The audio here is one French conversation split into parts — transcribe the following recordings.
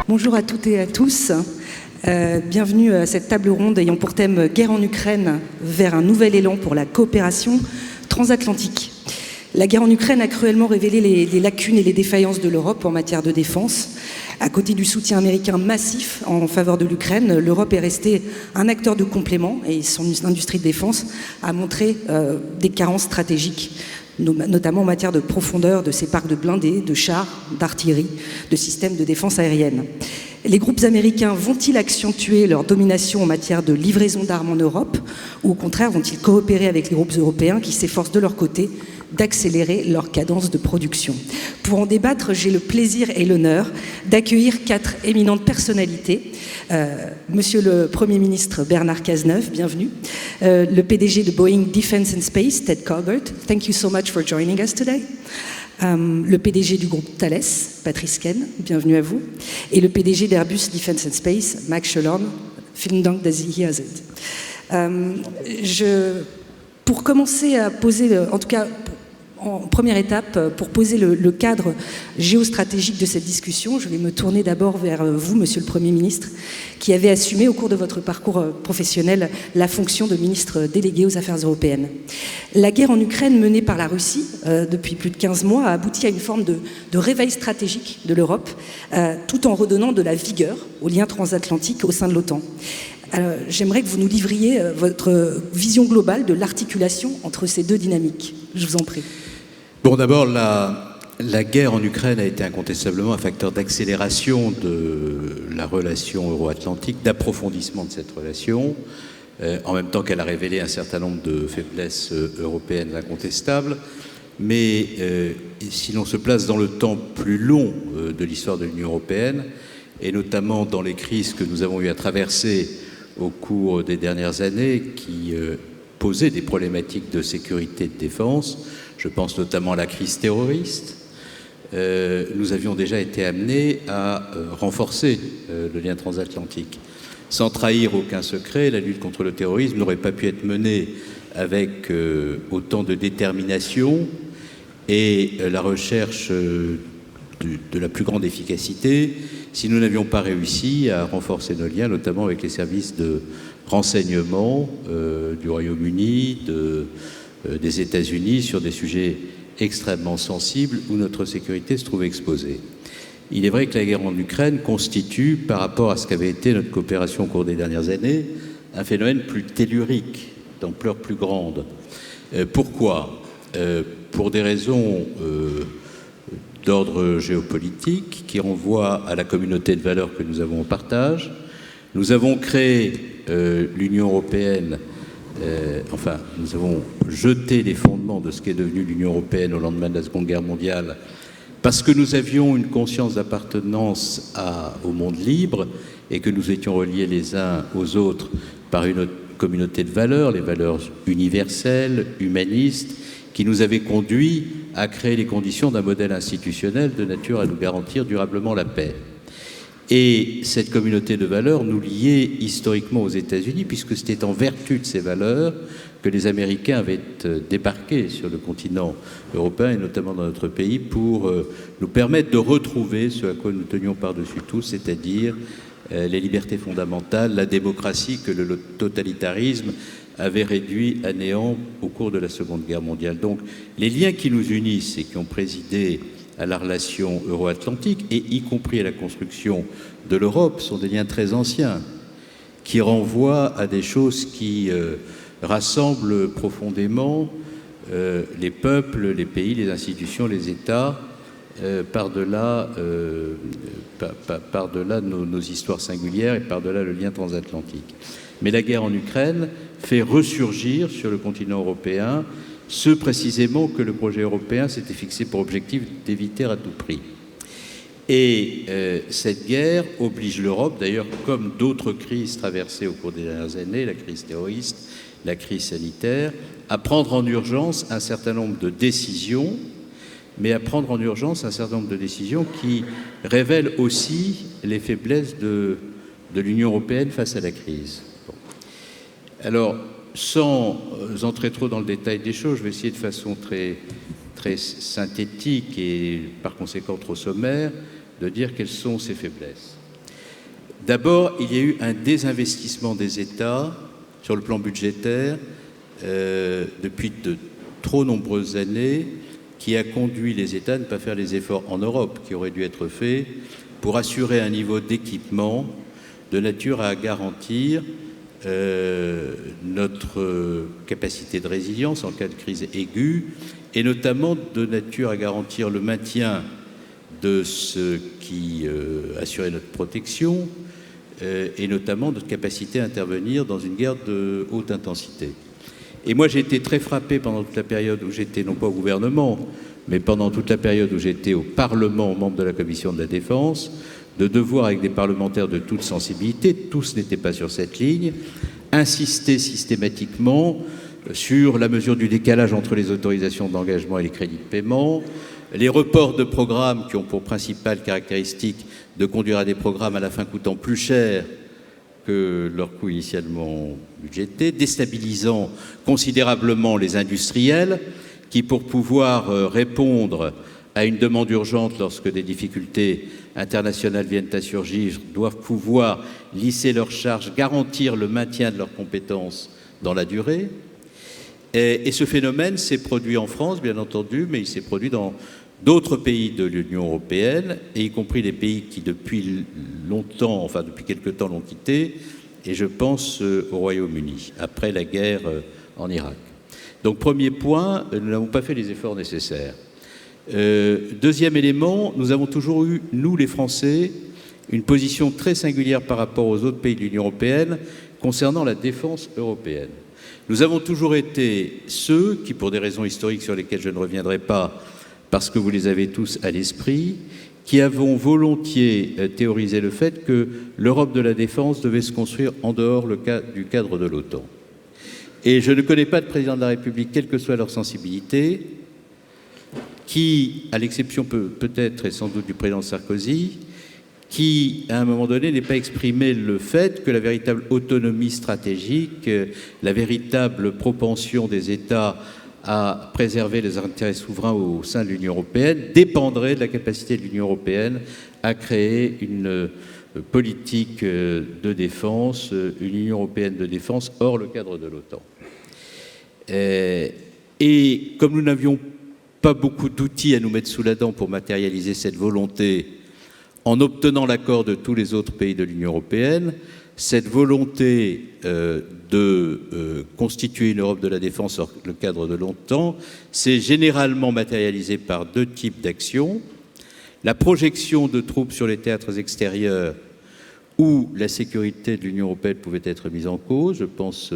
Bonjour à toutes et à tous. Bienvenue à cette table ronde ayant pour thème « Guerre en Ukraine vers un nouvel élan pour la coopération transatlantique ». La guerre en Ukraine a cruellement révélé les lacunes et les défaillances de l'Europe en matière de défense. À côté du soutien américain massif en faveur de l'Ukraine, l'Europe est restée un acteur de complément et son industrie de défense a montré des carences stratégiques, notamment en matière de profondeur de ses parcs de blindés, de chars, d'artillerie, de systèmes de défense aérienne. Les groupes américains vont-ils accentuer leur domination en matière de livraison d'armes en Europe ou au contraire vont-ils coopérer avec les groupes européens qui s'efforcent de leur côté d'accélérer leur cadence de production? Pour en débattre, j'ai le plaisir et l'honneur d'accueillir 4 éminentes personnalités. Monsieur le Premier ministre Bernard Cazeneuve, bienvenue. Le PDG de Boeing Defense and Space, Ted Colbert, thank you so much for joining us today. Le PDG du groupe Thales, Patrice Ken, bienvenue à vous. Et le PDG d'Airbus Defense and Space, Max Schöllhorn, vielen Dank, dass Sie hier sind. Pour commencer à poser, en tout cas en première étape, pour poser le cadre géostratégique de cette discussion, je vais me tourner d'abord vers vous, Monsieur le Premier ministre, qui avez assumé au cours de votre parcours professionnel la fonction de ministre délégué aux Affaires européennes. La guerre en Ukraine menée par la Russie depuis plus de 15 mois a abouti à une forme de réveil stratégique de l'Europe, tout en redonnant de la vigueur aux liens transatlantiques au sein de l'OTAN. J'aimerais que vous nous livriez votre vision globale de l'articulation entre ces deux dynamiques. Je vous en prie. Bon, d'abord, la guerre en Ukraine a été incontestablement un facteur d'accélération de la relation euro-atlantique, d'approfondissement de cette relation, en même temps qu'elle a révélé un certain nombre de faiblesses européennes incontestables. Mais si l'on se place dans le temps plus long de l'histoire de l'Union européenne, et notamment dans les crises que nous avons eu à traverser au cours des dernières années, qui posaient des problématiques de sécurité et de défense, je pense notamment à la crise terroriste, nous avions déjà été amenés à renforcer le lien transatlantique. Sans trahir aucun secret, la lutte contre le terrorisme n'aurait pas pu être menée avec autant de détermination et la recherche de la plus grande efficacité si nous n'avions pas réussi à renforcer nos liens, notamment avec les services de renseignement du Royaume-Uni, des États-Unis, sur des sujets extrêmement sensibles où notre sécurité se trouve exposée. Il est vrai que la guerre en Ukraine constitue, par rapport à ce qu'avait été notre coopération au cours des dernières années, un phénomène plus tellurique, d'ampleur plus grande. Pourquoi ? Pour des raisons d'ordre géopolitique qui renvoient à la communauté de valeurs que nous avons en partage. Nous avons créé l'Union européenne, nous avons jeté les fondements de ce qu'est devenu l'Union européenne au lendemain de la Seconde Guerre mondiale, parce que nous avions une conscience d'appartenance au monde libre et que nous étions reliés les uns aux autres par une communauté de valeurs, les valeurs universelles, humanistes, qui nous avaient conduits à créer les conditions d'un modèle institutionnel de nature à nous garantir durablement la paix. Et cette communauté de valeurs nous liait historiquement aux États-Unis, puisque c'était en vertu de ces valeurs que les Américains avaient débarqué sur le continent européen, et notamment dans notre pays, pour nous permettre de retrouver ce à quoi nous tenions par-dessus tout, c'est-à-dire les libertés fondamentales, la démocratie que le totalitarisme avait réduit à néant au cours de la Seconde Guerre mondiale. Donc, les liens qui nous unissent et qui ont présidé à la relation euro-atlantique, et y compris à la construction de l'Europe, sont des liens très anciens, qui renvoient à des choses qui rassemblent profondément les peuples, les pays, les institutions, les États, par-delà nos histoires singulières et par-delà le lien transatlantique. Mais la guerre en Ukraine fait ressurgir sur le continent européen ce précisément que le projet européen s'était fixé pour objectif d'éviter à tout prix. Et cette guerre oblige l'Europe, d'ailleurs comme d'autres crises traversées au cours des dernières années, la crise terroriste, la crise sanitaire, à prendre en urgence un certain nombre de décisions, mais à prendre en urgence un certain nombre de décisions qui révèlent aussi les faiblesses de l'Union européenne face à la crise. Bon. Alors, sans entrer trop dans le détail des choses, je vais essayer de façon très synthétique et par conséquent trop sommaire de dire quelles sont ces faiblesses. D'abord, il y a eu un désinvestissement des États sur le plan budgétaire depuis de trop nombreuses années, qui a conduit les États à ne pas faire les efforts en Europe qui auraient dû être faits pour assurer un niveau d'équipement de nature à garantir notre capacité de résilience en cas de crise aiguë, et notamment de nature à garantir le maintien de ce qui assurait notre protection, et notamment notre capacité à intervenir dans une guerre de haute intensité. Et moi, j'ai été très frappé pendant toute la période où j'étais, non pas au gouvernement, mais pendant toute la période où j'étais au Parlement, membre de la Commission de la Défense, de devoir, avec des parlementaires de toute sensibilité, tous n'étaient pas sur cette ligne, insister systématiquement sur la mesure du décalage entre les autorisations d'engagement et les crédits de paiement, les reports de programmes qui ont pour principale caractéristique de conduire à des programmes à la fin coûtant plus cher que leur coût initialement budgété, déstabilisant considérablement les industriels qui, pour pouvoir répondre à une demande urgente lorsque des difficultés internationales viennent à surgir, doivent pouvoir lisser leurs charges, garantir le maintien de leurs compétences dans la durée. Et ce phénomène s'est produit en France, bien entendu, mais il s'est produit dans d'autres pays de l'Union européenne, et y compris les pays qui, depuis longtemps, enfin depuis quelque temps, l'ont quitté, et je pense au Royaume-Uni, après la guerre en Irak. Donc, premier point, nous n'avons pas fait les efforts nécessaires. Deuxième élément, nous avons toujours eu, nous les Français, une position très singulière par rapport aux autres pays de l'Union européenne concernant la défense européenne. Nous avons toujours été ceux qui, pour des raisons historiques sur lesquelles je ne reviendrai pas, parce que vous les avez tous à l'esprit, qui avons volontiers théorisé le fait que l'Europe de la défense devait se construire en dehors du cadre de l'OTAN. Et je ne connais pas de président de la République, quelle que soit leur sensibilité, qui, à l'exception peut-être et sans doute du président Sarkozy, qui, à un moment donné, n'ait pas exprimé le fait que la véritable autonomie stratégique, la véritable propension des États à préserver les intérêts souverains au sein de l'Union européenne dépendrait de la capacité de l'Union européenne à créer une politique de défense, une Union européenne de défense hors le cadre de l'OTAN. Et comme nous n'avions pas beaucoup d'outils à nous mettre sous la dent pour matérialiser cette volonté, en obtenant l'accord de tous les autres pays de l'Union européenne, cette volonté de constituer une Europe de la défense hors le cadre de l'OTAN s'est généralement matérialisée par deux types d'actions. La projection de troupes sur les théâtres extérieurs où la sécurité de l'Union européenne pouvait être mise en cause. Je pense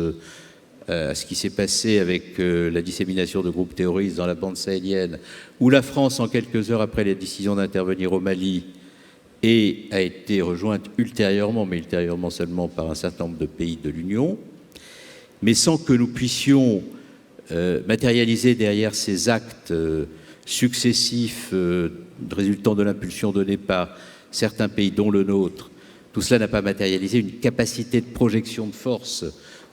à ce qui s'est passé avec la dissémination de groupes terroristes dans la bande sahélienne, où la France, en quelques heures après la décision d'intervenir au Mali, et a été rejointe ultérieurement, mais ultérieurement seulement par un certain nombre de pays de l'Union, mais sans que nous puissions matérialiser derrière ces actes successifs résultant de l'impulsion donnée par certains pays, dont le nôtre. Tout cela n'a pas matérialisé une capacité de projection de force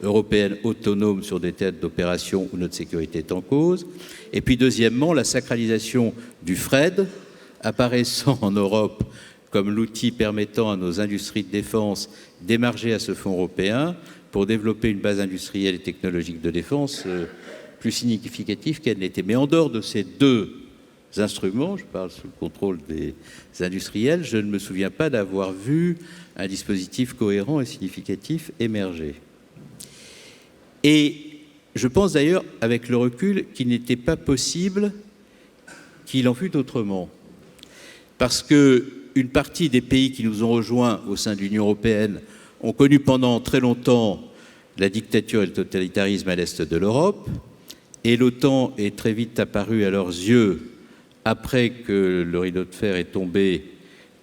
européenne autonome sur des théâtres d'opération où notre sécurité est en cause. Et puis deuxièmement, la sacralisation du FRED, apparaissant en Europe comme l'outil permettant à nos industries de défense d'émarger à ce fonds européen pour développer une base industrielle et technologique de défense plus significative qu'elle n'était. Mais en dehors de ces deux instruments, je parle sous le contrôle des industriels, je ne me souviens pas d'avoir vu un dispositif cohérent et significatif émerger. Et je pense d'ailleurs, avec le recul, qu'il n'était pas possible qu'il en fût autrement. Parce qu'une partie des pays qui nous ont rejoints au sein de l'Union européenne ont connu pendant très longtemps la dictature et le totalitarisme à l'est de l'Europe, et l'OTAN est très vite apparu à leurs yeux, après que le rideau de fer est tombé,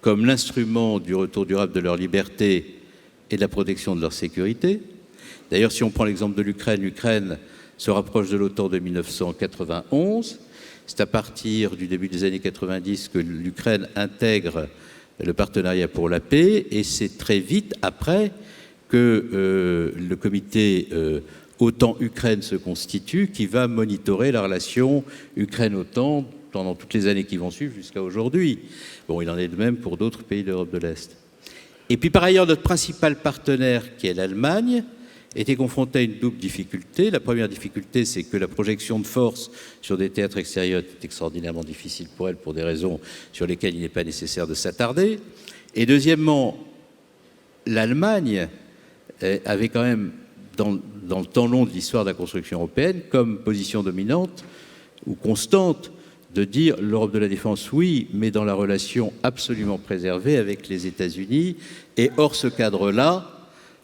comme l'instrument du retour durable de leur liberté et de la protection de leur sécurité. D'ailleurs, si on prend l'exemple de l'Ukraine, l'Ukraine se rapproche de l'OTAN de 1991. C'est à partir du début des années 90 que l'Ukraine intègre le partenariat pour la paix, et c'est très vite après que le comité OTAN-Ukraine se constitue, qui va monitorer la relation Ukraine-OTAN pendant toutes les années qui vont suivre jusqu'à aujourd'hui. Bon, il en est de même pour d'autres pays d'Europe de l'Est. Et puis par ailleurs, notre principal partenaire, qui est l'Allemagne, était confronté à une double difficulté. La première difficulté, c'est que la projection de force sur des théâtres extérieurs est extraordinairement difficile pour elle, pour des raisons sur lesquelles il n'est pas nécessaire de s'attarder. Et deuxièmement, l'Allemagne avait quand même, dans le temps long de l'histoire de la construction européenne, comme position dominante ou constante, de dire l'Europe de la défense, oui, mais dans la relation absolument préservée avec les États-Unis. Et hors ce cadre-là,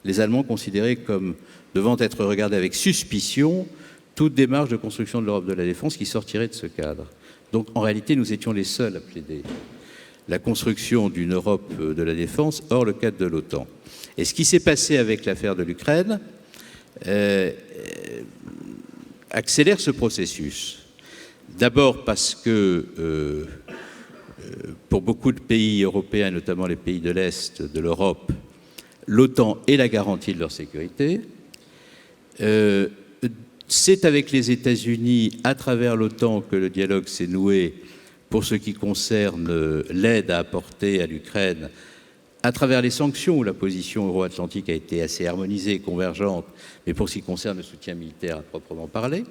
les Allemands considéraient comme devant être regardés avec suspicion toute démarche de construction de l'Europe de la défense qui sortirait de ce cadre. Donc en réalité, nous étions les seuls à plaider la construction d'une Europe de la défense hors le cadre de l'OTAN. Et ce qui s'est passé avec l'affaire de l'Ukraine accélère ce processus. D'abord parce que pour beaucoup de pays européens, notamment les pays de l'Est de l'Europe, l'OTAN est la garantie de leur sécurité. C'est avec les États-Unis, à travers l'OTAN, que le dialogue s'est noué pour ce qui concerne l'aide à apporter à l'Ukraine, à travers les sanctions, où la position euro-atlantique a été assez harmonisée et convergente, mais pour ce qui concerne le soutien militaire à proprement parler.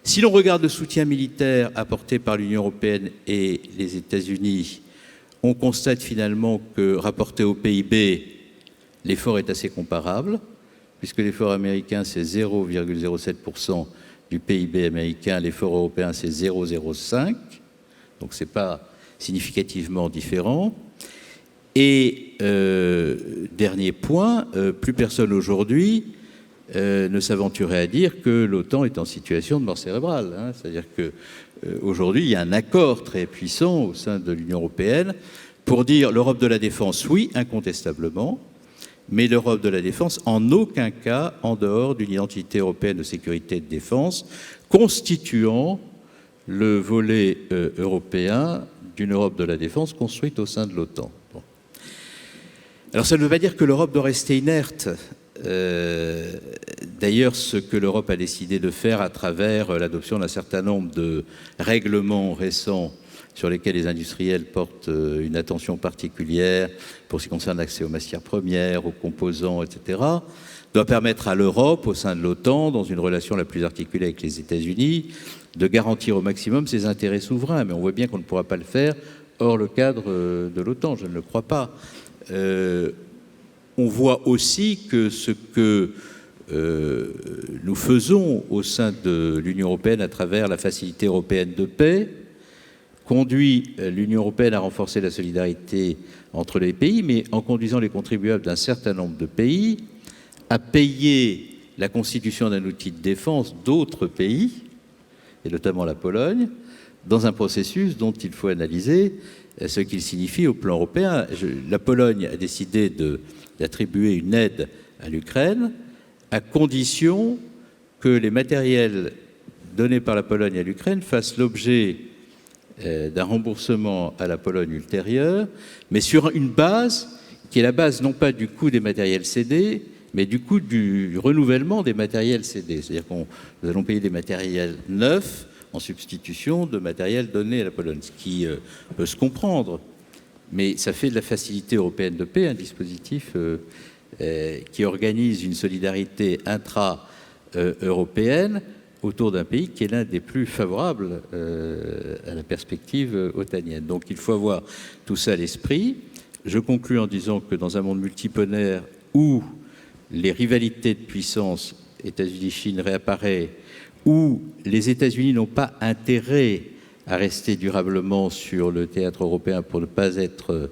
Si l'on regarde le soutien militaire apporté par l'Union européenne et les États-Unis, on constate finalement que, rapporté au PIB, l'effort est assez comparable, puisque l'effort américain, c'est 0,07% du PIB américain, l'effort européen, c'est 0,05%, donc ce n'est pas significativement différent. Et dernier point, plus personne aujourd'hui ne s'aventurait à dire que l'OTAN est en situation de mort cérébrale. Hein. C'est-à-dire qu'aujourd'hui, il y a un accord très puissant au sein de l'Union européenne pour dire l'Europe de la défense, oui, incontestablement, mais l'Europe de la défense, en aucun cas en dehors d'une identité européenne de sécurité et de défense, constituant le volet européen d'une Europe de la défense construite au sein de l'OTAN. Bon. Alors ça ne veut pas dire que l'Europe doit rester inerte. D'ailleurs, ce que l'Europe a décidé de faire à travers l'adoption d'un certain nombre de règlements récents sur lesquels les industriels portent une attention particulière pour ce qui concerne l'accès aux matières premières, aux composants, etc., doit permettre à l'Europe, au sein de l'OTAN, dans une relation la plus articulée avec les États-Unis, de garantir au maximum ses intérêts souverains. Mais on voit bien qu'on ne pourra pas le faire hors le cadre de l'OTAN, je ne le crois pas. On voit aussi que ce que nous faisons au sein de l'Union européenne à travers la Facilité européenne de paix conduit l'Union européenne à renforcer la solidarité entre les pays, mais en conduisant les contribuables d'un certain nombre de pays à payer la constitution d'un outil de défense d'autres pays, et notamment la Pologne, dans un processus dont il faut analyser ce qu'il signifie au plan européen. La Pologne a décidé d'attribuer une aide à l'Ukraine à condition que les matériels donnés par la Pologne à l'Ukraine fassent l'objet d'un remboursement à la Pologne ultérieur, mais sur une base qui est la base non pas du coût des matériels cédés, mais du coût du renouvellement des matériels cédés. C'est-à-dire que nous allons payer des matériels neufs en substitution de matériel donné à la Pologne, ce qui peut se comprendre. Mais ça fait de la Facilité européenne de paix un dispositif qui organise une solidarité intra-européenne autour d'un pays qui est l'un des plus favorables à la perspective otanienne. Donc il faut avoir tout ça à l'esprit. Je conclus en disant que dans un monde multipolaire où les rivalités de puissance États-Unis-Chine réapparaissent, où les États-Unis n'ont pas intérêt à rester durablement sur le théâtre européen pour ne pas être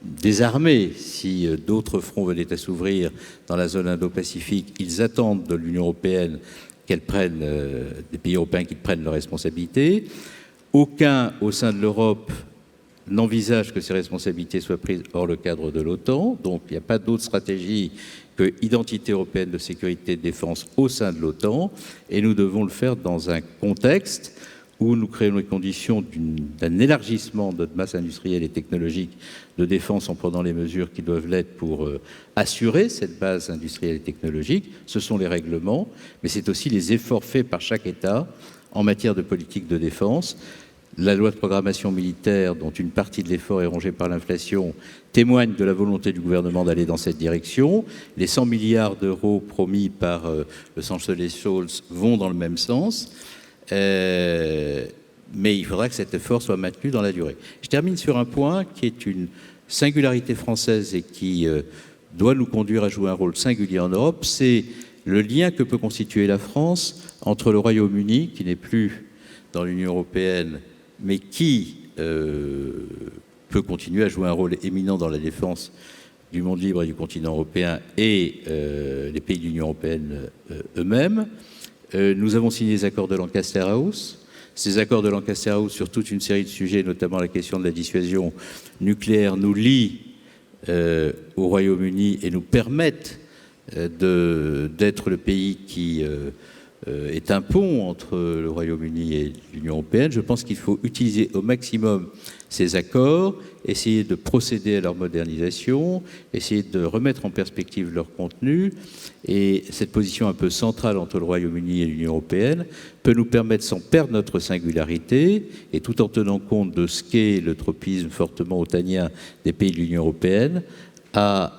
désarmés si d'autres fronts venaient à s'ouvrir dans la zone Indo-Pacifique, ils attendent de l'Union européenne qu'elle prenne, des pays européens qui prennent leurs responsabilités. Aucun, au sein de l'Europe, n'envisage que ces responsabilités soient prises hors le cadre de l'OTAN. Donc il n'y a pas d'autre stratégie que identité européenne de sécurité et de défense au sein de l'OTAN. Et nous devons le faire dans un contexte où nous créons les conditions d'un élargissement de notre masse industrielle et technologique de défense en prenant les mesures qui doivent l'être pour assurer cette base industrielle et technologique. Ce sont les règlements, mais c'est aussi les efforts faits par chaque État en matière de politique de défense La loi de programmation militaire, dont une partie de l'effort est rongée par l'inflation, témoigne de la volonté du gouvernement d'aller dans cette direction. Les 100 milliards d'euros promis par le chancelier Scholz vont dans le même sens. Mais il faudra que cet effort soit maintenu dans la durée. Je termine sur un point qui est une singularité française et qui doit nous conduire à jouer un rôle singulier en Europe, c'est le lien que peut constituer la France entre le Royaume-Uni, qui n'est plus dans l'Union européenne, mais qui peut continuer à jouer un rôle éminent dans la défense du monde libre et du continent européen et les pays de l'Union européenne eux-mêmes. Nous avons signé les accords de Lancaster House. Ces accords de Lancaster House sur toute une série de sujets, notamment la question de la dissuasion nucléaire, nous lient au Royaume-Uni et nous permettent d'être le pays qui est un pont entre le Royaume-Uni et l'Union européenne. Je pense qu'il faut utiliser au maximum ces accords, essayer de procéder à leur modernisation, essayer de remettre en perspective leur contenu. Et cette position un peu centrale entre le Royaume-Uni et l'Union européenne peut nous permettre, sans perdre notre singularité, et tout en tenant compte de ce qu'est le tropisme fortement otanien des pays de l'Union européenne, à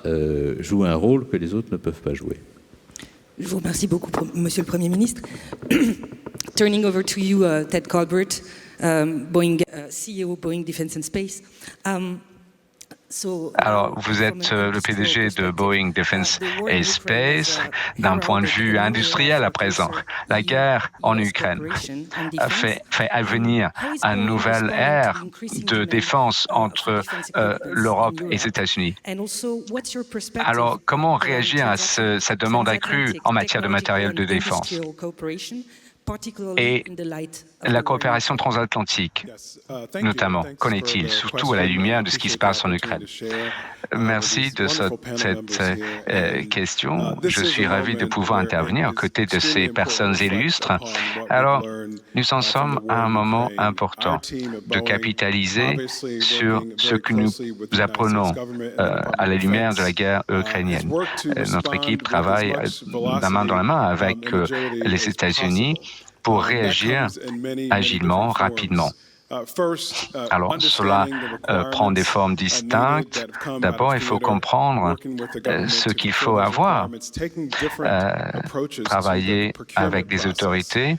jouer un rôle que les autres ne peuvent pas jouer. Je vous remercie beaucoup, Monsieur le Premier ministre. Turning over to you, Ted Colbert, Boeing, CEO Boeing Defense and Space. Alors, vous êtes le PDG de Boeing Defense and Space. D'un point de vue industriel à présent, la guerre en Ukraine fait advenir une nouvelle ère de défense entre l'Europe et les États-Unis. Alors, comment réagir à cette demande accrue en matière de matériel de défense et la coopération transatlantique, notamment, qu'en est-il, surtout à la lumière de ce qui se passe en Ukraine? Merci de cette question. Je suis ravi de pouvoir intervenir aux côtés de ces personnes illustres. Alors, nous en sommes à un moment important de capitaliser sur ce que nous apprenons à la lumière de la guerre ukrainienne. Notre équipe travaille la main dans la main avec les États-Unis pour réagir agilement, rapidement. Alors, cela prend des formes distinctes. D'abord, il faut comprendre ce qu'il faut avoir, travailler avec des autorités,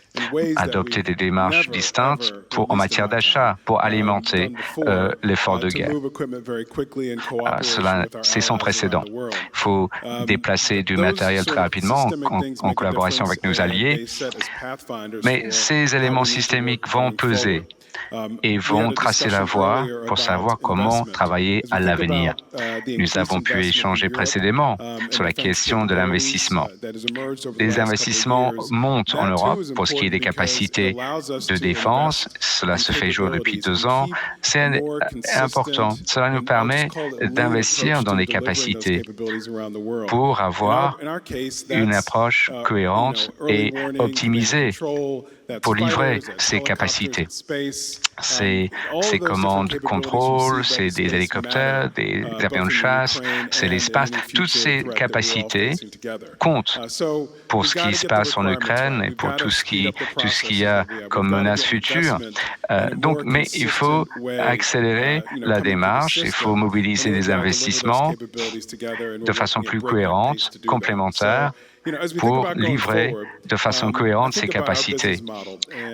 adopter des démarches distinctes en matière d'achat, pour alimenter l'effort de guerre. Cela, c'est sans précédent. Il faut déplacer du matériel très rapidement en collaboration avec nos alliés, mais ces éléments systémiques vont peser et vont tracer la voie pour savoir comment travailler à l'avenir. Nous avons pu échanger précédemment sur la question de l'investissement. Les investissements montent en Europe pour ce qui est des capacités de défense. Cela se fait jour depuis 2 ans. C'est important. Cela nous permet d'investir dans des capacités pour avoir une approche cohérente et optimisée pour livrer ces capacités. C'est ces commandes de contrôle, c'est des hélicoptères, des avions de chasse, c'est l'espace. Toutes ces capacités comptent pour ce qui se passe en Ukraine et pour tout ce qu'il y a comme menace future. Mais il faut accélérer la démarche, il faut mobiliser des investissements de façon plus cohérente, complémentaire, pour livrer de façon cohérente ces capacités.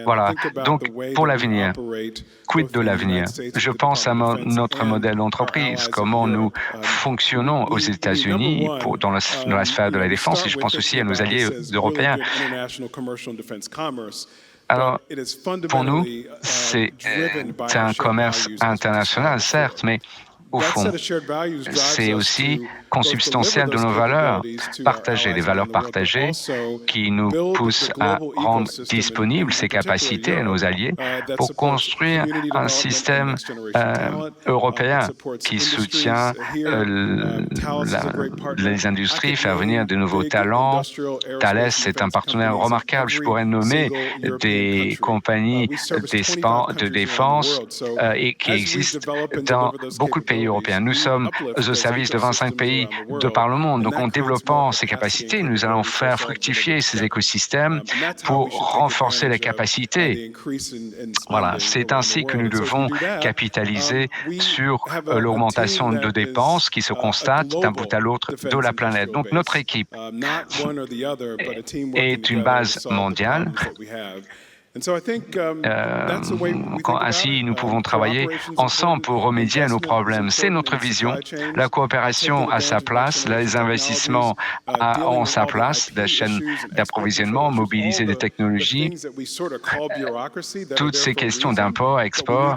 Voilà. Donc, pour l'avenir, quid de l'avenir? Je pense à notre modèle d'entreprise, comment nous fonctionnons aux États-Unis dans la sphère de la défense, et je pense aussi à nos alliés européens. Alors, pour nous, c'est un commerce international, certes, mais au fond, c'est aussi consubstantiel de nos valeurs partagées, des valeurs partagées qui nous poussent à rendre disponibles ces capacités à nos alliés pour construire un système européen qui soutient les industries, faire venir de nouveaux talents. Thales est un partenaire remarquable. Je pourrais nommer des compagnies de défense et qui existent dans beaucoup de pays pays européens. Nous sommes au service de 25 pays de par le monde. Donc en développant ces capacités, nous allons faire fructifier ces écosystèmes pour renforcer les capacités. Voilà, c'est ainsi que nous devons capitaliser sur l'augmentation de dépenses qui se constate d'un bout à l'autre de la planète. Donc notre équipe est une base mondiale. Ainsi, nous pouvons travailler ensemble pour remédier à nos problèmes. C'est notre vision. La coopération a sa place, les investissements ont sa place, la chaîne d'approvisionnement, mobiliser des technologies, toutes ces questions d'import, export,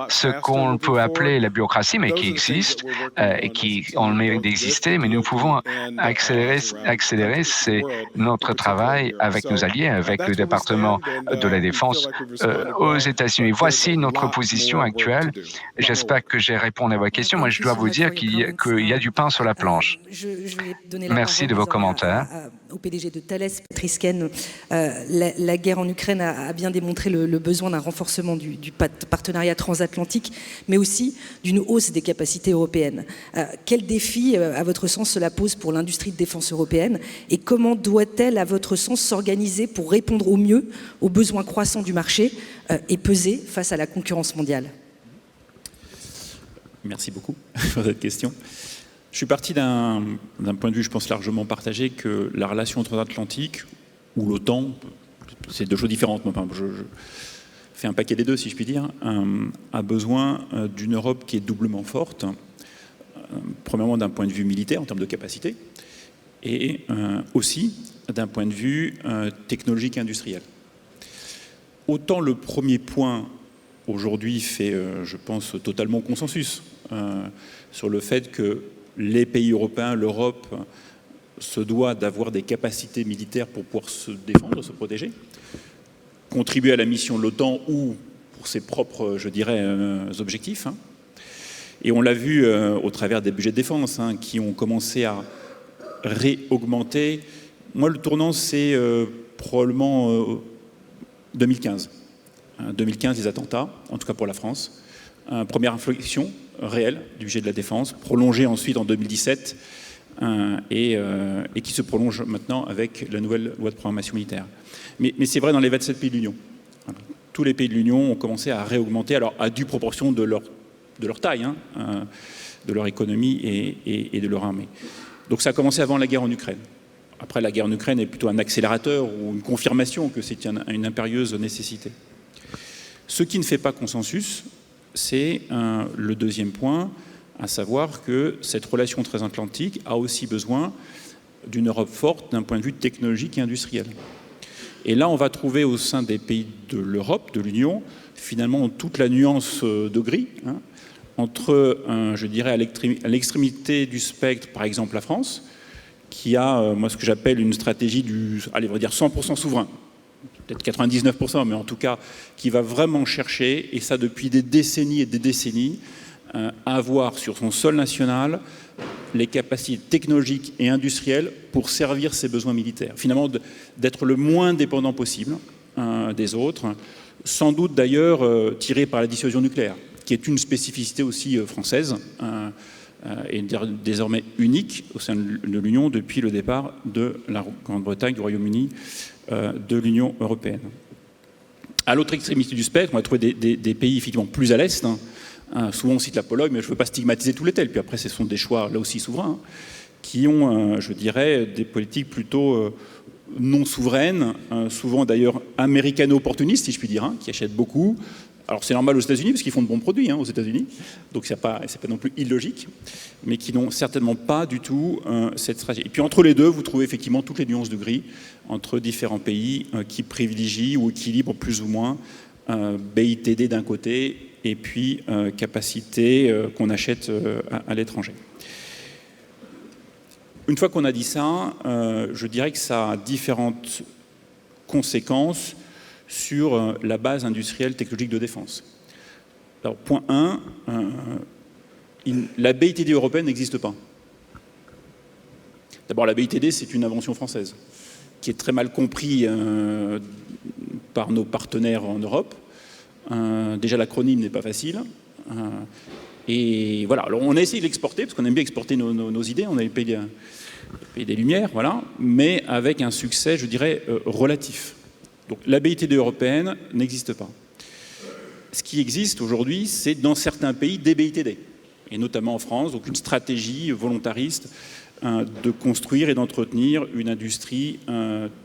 ce qu'on peut appeler la bureaucratie, mais qui existe et qui ont le mérite d'exister, mais nous pouvons accélérer, c'est notre travail avec nos alliés, avec le département de la Défense aux États-Unis. Voici notre position actuelle. J'espère que j'ai répondu à vos questions. Moi, je dois vous dire qu'il y a du pain sur la planche. Merci de vos commentaires. Au PDG de Thales, Patrice Ken, la guerre en Ukraine a bien démontré le besoin d'un renforcement du partenariat transatlantique, mais aussi d'une hausse des capacités européennes. Quel défi, à votre sens, cela pose pour l'industrie de défense européenne et comment doit-elle, à votre sens, s'organiser pour répondre au mieux aux besoins croissants du marché et peser face à la concurrence mondiale? Merci beaucoup pour cette question. Je suis parti d'un point de vue, je pense, largement partagé, que la relation transatlantique, ou l'OTAN, c'est deux choses différentes, mais enfin, je fais un paquet des deux, si je puis dire, a besoin d'une Europe qui est doublement forte, premièrement d'un point de vue militaire, en termes de capacité, et aussi d'un point de vue technologique et industriel. Autant le premier point, aujourd'hui, fait, je pense, totalement consensus sur le fait que les pays européens, l'Europe, se doit d'avoir des capacités militaires pour pouvoir se défendre, se protéger, contribuer à la mission de l'OTAN ou pour ses propres, je dirais, objectifs. Et on l'a vu au travers des budgets de défense qui ont commencé à réaugmenter. Moi, le tournant, c'est probablement 2015. 2015, les attentats, en tout cas pour la France. Première inflexion réelle du budget de la défense, prolongée ensuite en 2017 et qui se prolonge maintenant avec la nouvelle loi de programmation militaire. Mais c'est vrai dans les 27 pays de l'Union. Tous les pays de l'Union ont commencé à réaugmenter, alors à due proportion de leur taille, de leur économie et de leur armée. Donc ça a commencé avant la guerre en Ukraine. Après, la guerre en Ukraine est plutôt un accélérateur ou une confirmation que c'est une impérieuse nécessité. Ce qui ne fait pas consensus, c'est le deuxième point, à savoir que cette relation transatlantique a aussi besoin d'une Europe forte d'un point de vue technologique et industriel. Et là, on va trouver au sein des pays de l'Europe, de l'Union, finalement toute la nuance de gris, entre, je dirais, à l'extrémité du spectre, par exemple la France, qui a, moi, ce que j'appelle une stratégie du, allez, on va dire 100% souverain, peut-être 99%, mais en tout cas, qui va vraiment chercher, et ça depuis des décennies et des décennies, à avoir sur son sol national les capacités technologiques et industrielles pour servir ses besoins militaires. Finalement, d'être le moins dépendant possible des autres, sans doute d'ailleurs tiré par la dissuasion nucléaire, qui est une spécificité aussi française, et désormais unique au sein de l'Union depuis le départ de la Grande-Bretagne, du Royaume-Uni, de l'Union européenne. À l'autre extrémité du spectre, on va trouver des pays effectivement plus à l'est. Souvent on cite la Pologne, mais je ne veux pas stigmatiser tous les tels. Puis après, ce sont des choix là aussi souverains, qui ont, je dirais, des politiques plutôt non souveraines, souvent d'ailleurs américano-opportunistes, si je puis dire, qui achètent beaucoup. Alors c'est normal aux États-Unis, parce qu'ils font de bons produits aux États-Unis, donc c'est pas non plus illogique, mais qui n'ont certainement pas du tout cette stratégie. Et puis entre les deux, vous trouvez effectivement toutes les nuances de gris entre différents pays qui privilégient ou équilibrent plus ou moins BITD d'un côté et puis capacité qu'on achète à l'étranger. Une fois qu'on a dit ça, je dirais que ça a différentes conséquences sur la base industrielle technologique de défense. Alors, point 1, la BITD européenne n'existe pas. D'abord, la BITD, c'est une invention française, qui est très mal comprise par nos partenaires en Europe. Déjà, l'acronyme n'est pas facile. Et voilà, alors on a essayé de l'exporter, parce qu'on aime bien exporter nos idées, on a payé des lumières, voilà, mais avec un succès, je dirais, relatif. Donc la BITD européenne n'existe pas. Ce qui existe aujourd'hui, c'est dans certains pays des BITD, et notamment en France, donc une stratégie volontariste de construire et d'entretenir une industrie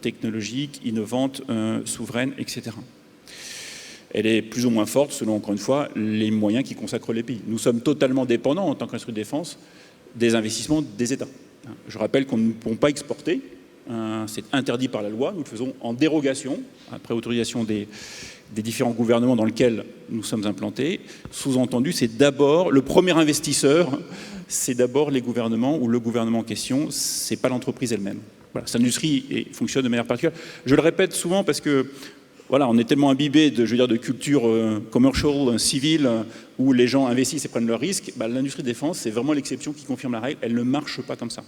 technologique, innovante, souveraine, etc. Elle est plus ou moins forte selon, encore une fois, les moyens qui consacrent les pays. Nous sommes totalement dépendants, en tant qu'industrie de défense, des investissements des États. Je rappelle qu'on ne peut pas exporter, c'est interdit par la loi, nous le faisons en dérogation, après autorisation des différents gouvernements dans lesquels nous sommes implantés. Sous-entendu, c'est d'abord, le premier investisseur, c'est d'abord les gouvernements ou le gouvernement en question, c'est pas l'entreprise elle-même. Voilà, cette industrie fonctionne de manière particulière. Je le répète souvent parce que voilà, on est tellement imbibé de culture commercial, civile, où les gens investissent et prennent leurs risques. L'industrie de défense, c'est vraiment l'exception qui confirme la règle. Elle ne marche pas comme ça.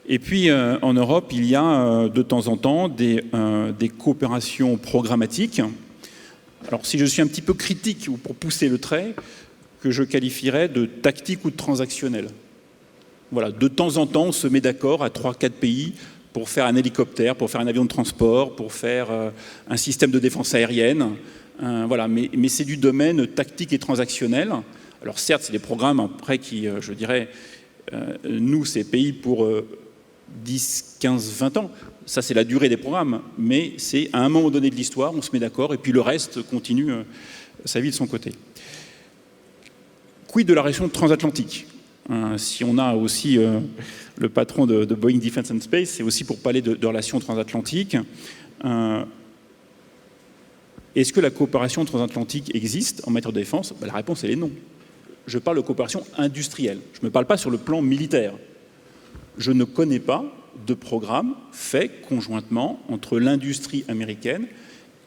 Et puis, en Europe, il y a de temps en temps des coopérations programmatiques. Alors, si je suis un petit peu critique, ou pour pousser le trait, que je qualifierais de tactique ou de transactionnel. Voilà, de temps en temps, on se met d'accord à 3-4 pays pour faire un hélicoptère, pour faire un avion de transport, pour faire un système de défense aérienne. Voilà, mais c'est du domaine tactique et transactionnel. Alors certes, c'est des programmes après qui, je dirais, nous, c'est pays pour 10, 15, 20 ans. Ça, c'est la durée des programmes. Mais c'est à un moment donné de l'histoire, on se met d'accord, et puis le reste continue sa vie de son côté. Quid de la relation transatlantique ? Si on a aussi le patron de Boeing Defense and Space, c'est aussi pour parler de relations transatlantiques. Est-ce que la coopération transatlantique existe en matière de défense ? La réponse, elle est non. Je parle de coopération industrielle. Je ne me parle pas sur le plan militaire. Je ne connais pas de programme fait conjointement entre l'industrie américaine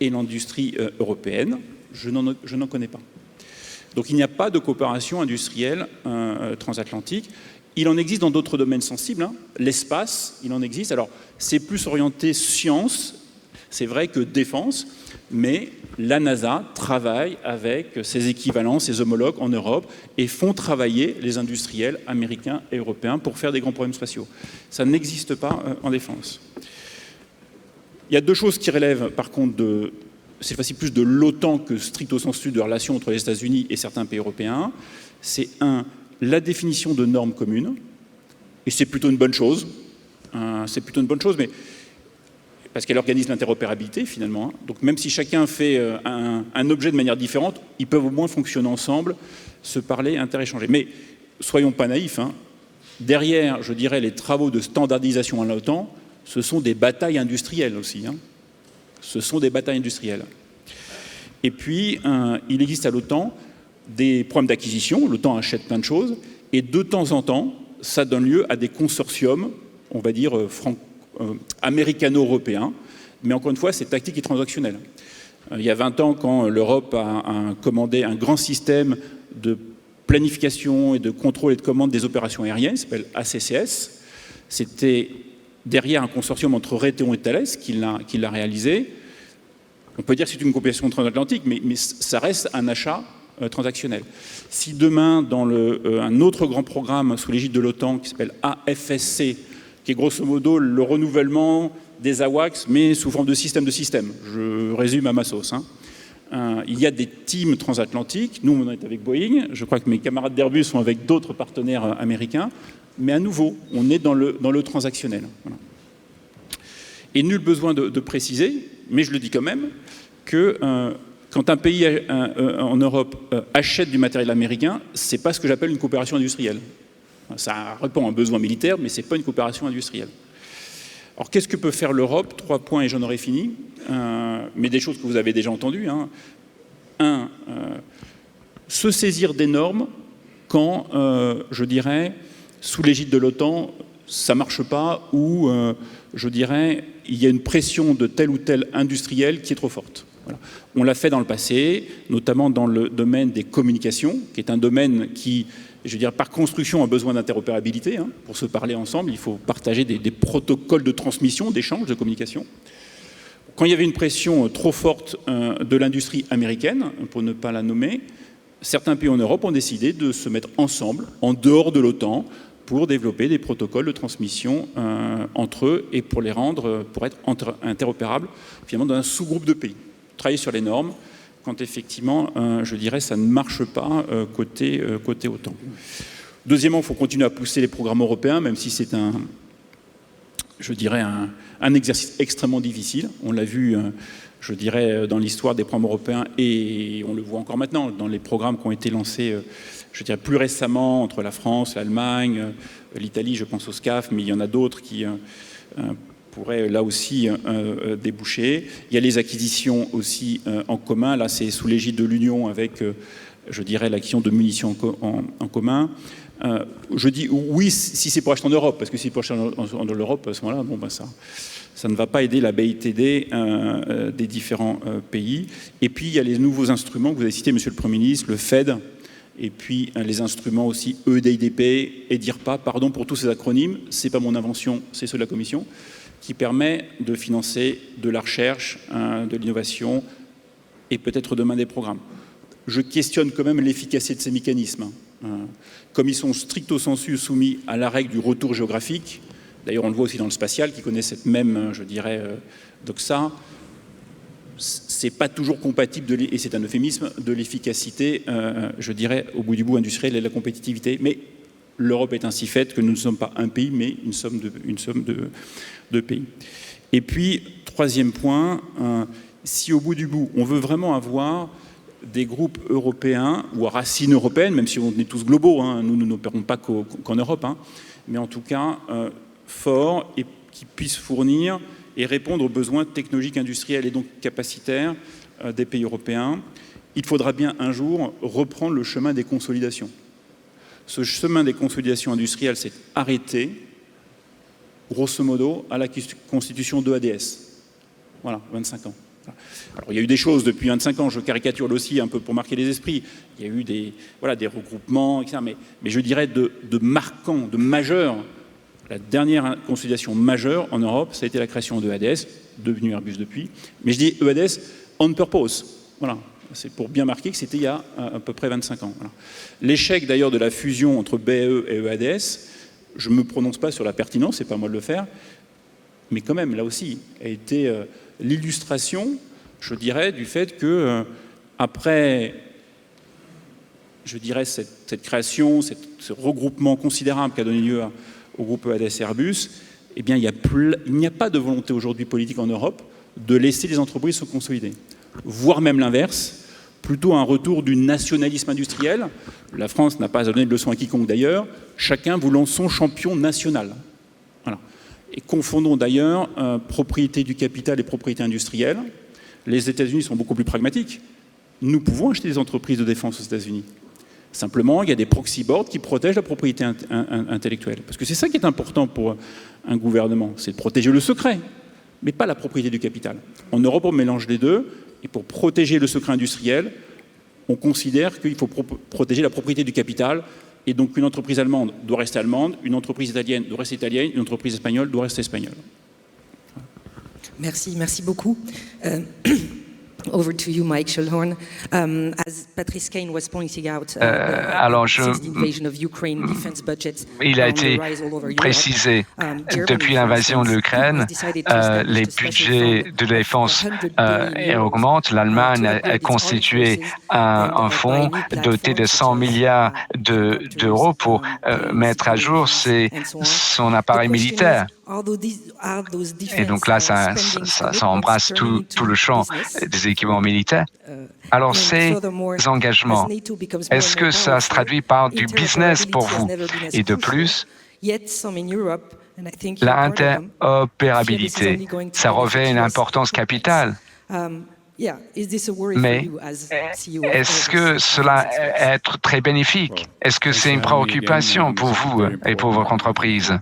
et l'industrie européenne. Je n'en connais pas. Donc il n'y a pas de coopération industrielle transatlantique. Il en existe dans d'autres domaines sensibles. L'espace, il en existe. Alors c'est plus orienté science, c'est vrai que défense, mais la NASA travaille avec ses équivalents, ses homologues en Europe et font travailler les industriels américains et européens pour faire des grands problèmes spatiaux. Ça n'existe pas en défense. Il y a deux choses qui relèvent par contre de... cette fois-ci plus de l'OTAN que stricto sensu de relations entre les États-Unis et certains pays européens. C'est la définition de normes communes, et c'est plutôt une bonne chose. C'est plutôt une bonne chose, mais parce qu'elle organise l'interopérabilité finalement. Donc même si chacun fait un objet de manière différente, ils peuvent au moins fonctionner ensemble, se parler, interéchanger. Mais soyons pas naïfs. Derrière, je dirais, les travaux de standardisation à l'OTAN, ce sont des batailles industrielles aussi. Ce sont des batailles industrielles. Et puis, il existe à l'OTAN des programmes d'acquisition. L'OTAN achète plein de choses. Et de temps en temps, ça donne lieu à des consortiums, on va dire, américano-européens. Mais encore une fois, c'est tactique et transactionnel. Il y a 20 ans, quand l'Europe a commandé un grand système de planification et de contrôle et de commande des opérations aériennes, ça s'appelle ACCS, c'était derrière un consortium entre Raytheon et Thales qui l'a réalisé. On peut dire que c'est une coopération transatlantique, mais ça reste un achat transactionnel. Si demain, dans un autre grand programme sous l'égide de l'OTAN qui s'appelle AFSC, qui est grosso modo le renouvellement des AWACS, mais sous forme de système, je résume à ma sauce, il y a des teams transatlantiques. Nous, on est avec Boeing. Je crois que mes camarades d'Airbus sont avec d'autres partenaires américains. Mais à nouveau, on est dans le transactionnel. Voilà. Et nul besoin de préciser, mais je le dis quand même, que quand un pays en Europe achète du matériel américain, ce n'est pas ce que j'appelle une coopération industrielle. Ça répond à un besoin militaire, mais ce n'est pas une coopération industrielle. Alors qu'est-ce que peut faire l'Europe ? 3 points et j'en aurai fini, mais des choses que vous avez déjà entendues. Se saisir des normes quand, je dirais, sous l'égide de l'OTAN, ça ne marche pas ou, je dirais, il y a une pression de tel ou tel industriel qui est trop forte. Voilà. On l'a fait dans le passé, notamment dans le domaine des communications, qui est un domaine qui, je veux dire, par construction, a besoin d'interopérabilité. Pour se parler ensemble, il faut partager des protocoles de transmission, d'échange, de communication. Quand il y avait une pression trop forte de l'industrie américaine, pour ne pas la nommer, certains pays en Europe ont décidé de se mettre ensemble, en dehors de l'OTAN, pour développer des protocoles de transmission entre eux et pour les rendre, pour être interopérables, finalement, dans un sous-groupe de pays. Travailler sur les normes, quand effectivement, je dirais, ça ne marche pas côté OTAN. Deuxièmement, il faut continuer à pousser les programmes européens, même si c'est un exercice extrêmement difficile. On l'a vu, je dirais, dans l'histoire des programmes européens et on le voit encore maintenant dans les programmes qui ont été lancés, je dirais, plus récemment entre la France, l'Allemagne, l'Italie, je pense au SCAF, mais il y en a d'autres qui pourraient là aussi déboucher. Il y a les acquisitions aussi en commun. Là, c'est sous l'égide de l'Union avec, je dirais, l'acquisition de munitions en commun. Je dis oui si c'est pour acheter en Europe, parce que si c'est pour acheter en Europe, à ce moment-là, bon, ben ça ne va pas aider la BITD des différents pays. Et puis, il y a les nouveaux instruments que vous avez cités, Monsieur le Premier ministre, le FED, et puis les instruments aussi EDIDP, EDIRPA, pardon pour tous ces acronymes, ce n'est pas mon invention, c'est ceux de la Commission, qui permet de financer de la recherche, de l'innovation et peut-être demain des programmes. Je questionne quand même l'efficacité de ces mécanismes. Comme ils sont stricto sensu soumis à la règle du retour géographique, d'ailleurs on le voit aussi dans le spatial, qui connaît cette même, je dirais, doxa, c'est pas toujours compatible, et c'est un euphémisme, de l'efficacité, je dirais, au bout du bout industriel et de la compétitivité. Mais l'Europe est ainsi faite que nous ne sommes pas un pays, mais une somme de pays. Et puis, troisième point, si au bout du bout, on veut vraiment avoir des groupes européens ou à racines européennes, même si on est tous globaux, hein, nous n'opérons pas qu'en Europe, hein, mais en tout cas forts et qui puissent fournir et répondre aux besoins technologiques, industriels et donc capacitaires des pays européens, il faudra bien un jour reprendre le chemin des consolidations. Ce chemin des consolidations industrielles s'est arrêté, grosso modo, à la constitution de ADS. Voilà, 25 ans. Alors, il y a eu des choses depuis 25 ans, je caricature aussi un peu pour marquer les esprits. Il y a eu des regroupements, etc. Mais je dirais de marquant, de majeur. La dernière consolidation majeure en Europe, ça a été la création de EADS, devenu Airbus depuis. Mais je dis EADS on purpose. Voilà. C'est pour bien marquer que c'était il y a à peu près 25 ans. Voilà. L'échec d'ailleurs de la fusion entre BAE et EADS, je ne me prononce pas sur la pertinence, c'est pas à moi de le faire, mais quand même, là aussi, a été l'illustration, je dirais, du fait que après, je dirais, cette création, ce regroupement considérable qui a donné lieu au groupe EADS Airbus, eh bien, il n'y a pas de volonté aujourd'hui politique en Europe de laisser les entreprises se consolider, voire même l'inverse, plutôt un retour du nationalisme industriel. La France n'a pas à donner de leçon à quiconque d'ailleurs, chacun voulant son champion national. Voilà. Et confondons d'ailleurs propriété du capital et propriété industrielle. Les États-Unis sont beaucoup plus pragmatiques. Nous pouvons acheter des entreprises de défense aux États-Unis. Simplement, il y a des proxy boards qui protègent la propriété intellectuelle. Parce que c'est ça qui est important pour un gouvernement, c'est de protéger le secret, mais pas la propriété du capital. En Europe, on mélange les deux, et pour protéger le secret industriel, on considère qu'il faut protéger la propriété du capital, et donc une entreprise allemande doit rester allemande, une entreprise italienne doit rester italienne, une entreprise espagnole doit rester espagnole. Merci beaucoup. Over to you, Mike Schulhorn. As Patrice Kane was pointing out, alors il a été précisé depuis l'invasion de l'Ukraine, les budgets de défense augmentent. L'Allemagne a constitué un fonds doté de 100 milliards d'euros pour mettre à jour son appareil militaire. Et donc là, ça embrasse tout le champ des équipements militaires. Alors ces engagements, est-ce que ça se traduit par du business pour vous? Et de plus, la interopérabilité, ça revêt une importance capitale. Mais est-ce que cela est très bénéfique? Est-ce que c'est une préoccupation pour vous et pour votre entreprise?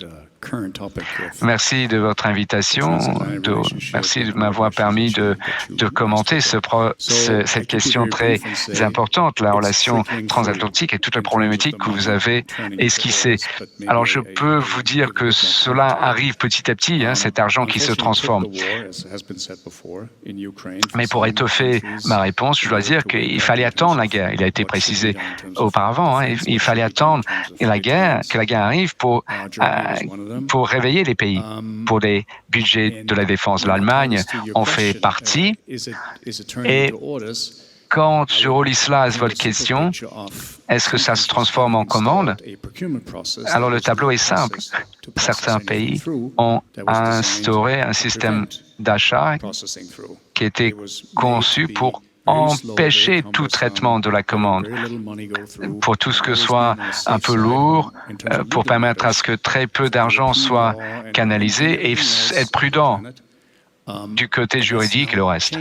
Merci de votre invitation. Merci de m'avoir permis de commenter cette question très importante, la relation transatlantique et toutes les problématiques que vous avez esquissées. Alors, je peux vous dire que cela arrive petit à petit, cet argent qui se transforme. Mais pour étoffer ma réponse, je dois dire qu'il fallait attendre la guerre. Il a été précisé auparavant. Il fallait attendre que la guerre arrive pour réveiller les pays, pour les budgets de la défense. L'Allemagne en fait partie. Et quand je relis cela à votre question, est-ce que ça se transforme en commande? Alors le tableau est simple. Certains pays ont instauré un système d'achat qui était conçu pour empêcher tout traitement de la commande, pour tout ce que soit un peu lourd, pour permettre à ce que très peu d'argent soit canalisé et être prudent du côté juridique et le reste.